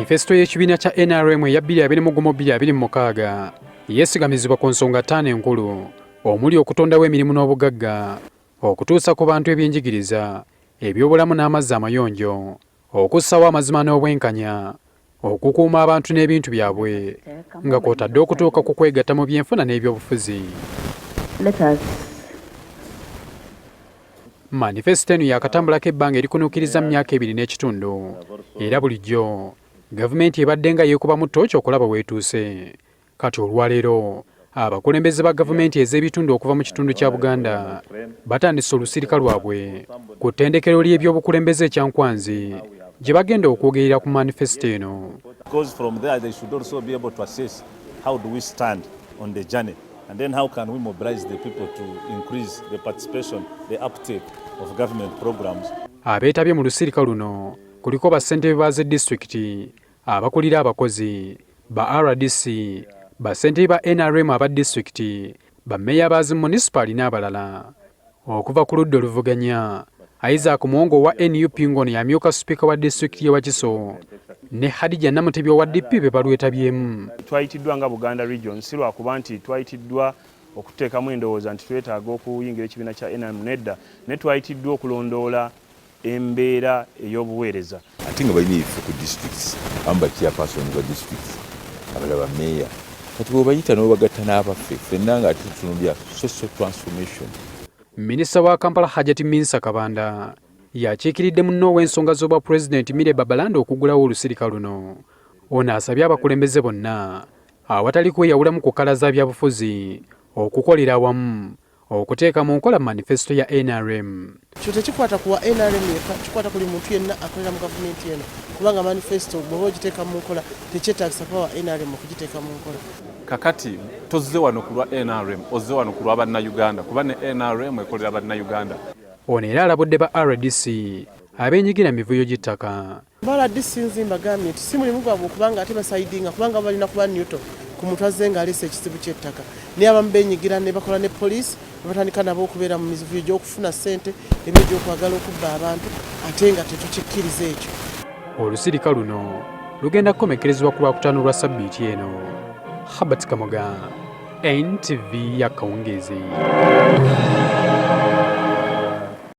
Manifesto y'ekibiina kya NRM eya 2026 yeesigamizibwa ku nsonga 5 enkulu omuli okutondawo emirimu n'obugagga, okutuusa ku bantu ebyenjigiriza, ebyobulamu n'amazzi amayonjo, okussawo amazima n'obwenkanya, okukuuma abantu n'ebintu byabwe, nga kw'otadde okutuuka ku kwegatta mu byenfuna n'ebyobufuzi. Manifesto eno yakatambulako ebbanga erikunuukiriza mu myaka 2 n'ekitundu, era bulijjo gavumenti ebadde nga yeekubamu ttooki okulaba weetuuse. Kati olwaleero abakulembeze ba gavumenti ez'ebitundu okuva mu kitundu kya Buganda batandise olusirika lwabwe ku ttendekero ly'ebyobukulembeze e Kyankwanzi gye bagenda okwogerera ku manifesto eno. Because from there they should also be able to assess how do we stand on the journey and then how can we mobilize the people to increase the participation, the uptake of government programs. Abeetabye mu lusirika luno kuliko bassentebe ba z'edisitulikiti, abakulira abakozi, ba RDC, bassentebe ba NRM aba disitulikiti, bammeeya ba zimunisipaali n'abalala. Okuva ku ludda oluvuganya, Isaac Muwongo wa NUP ngono yamyuka sipiika wa disitulikiti y'e Wakiso ne Hadija Namutebi wa DP be balwetabyemu. Twayitiddwa nga Buganda Region si lwakuba nti twayitiddwa okuteekamu endowooza nti twetaaga okuyingira ekibiina kya NRM nedda, ne twayitiddwa okulondoola embeera ey'obuweereza. Ate nga balina ebifo ku districts, abamu bachairpersons ba districts, abalala bammeeya. Kati bw'obayita n'obagatta n'abaffe, ffenna nga ate tutunuulira social transformation. Minisita wa Kampala Hajjat Minsa Kabanda yakiikiridde munno w'ensonga z'obwa President Milly Babalanda okuggulawo olusirika luno. Ono asabye abakulembeze bonna awatali kweyawula mu kukalaza byabufuzi, okukolera awamu, okuteeka mu nkola manifesto ya NRM. Kyo tekikwata kuwa NRM yekka, kikwata buli muntu yenna akolera mu gavumenti eno, kubanga manifesto bw'oba ogiteeka mu nkola tekyetaagisa pawa NRM okugiteeka mu nkola. Kakati tozze wano ku lwa NRM, ozze wano ku lwa bannayuganda, kuba ne NRM ekolera bannayuganda. Ono era alabudde ba RDC abeenyigira mivuyo gy'ettaka. RDC nzimba gambye nti si mulimu gwabwe okubanga ate basayidinga kubanga balina kuba newto ku muntu azze nga aleese ekizibu ky'ettaka. Naye abamu beenyigira ne bakola ne poliisi ne batandika nabo okubeera mu mivuyo gy'okufuna ssente ebyo gy'okwagala okubba abantu ate nga tetukikkiriza ekyo. Olusirika luno lugenda kukomekkerezebwa ku lwakutaano lwa Ssabbiiti eno. Habert Kamoga, NTV ya Akawungeezi.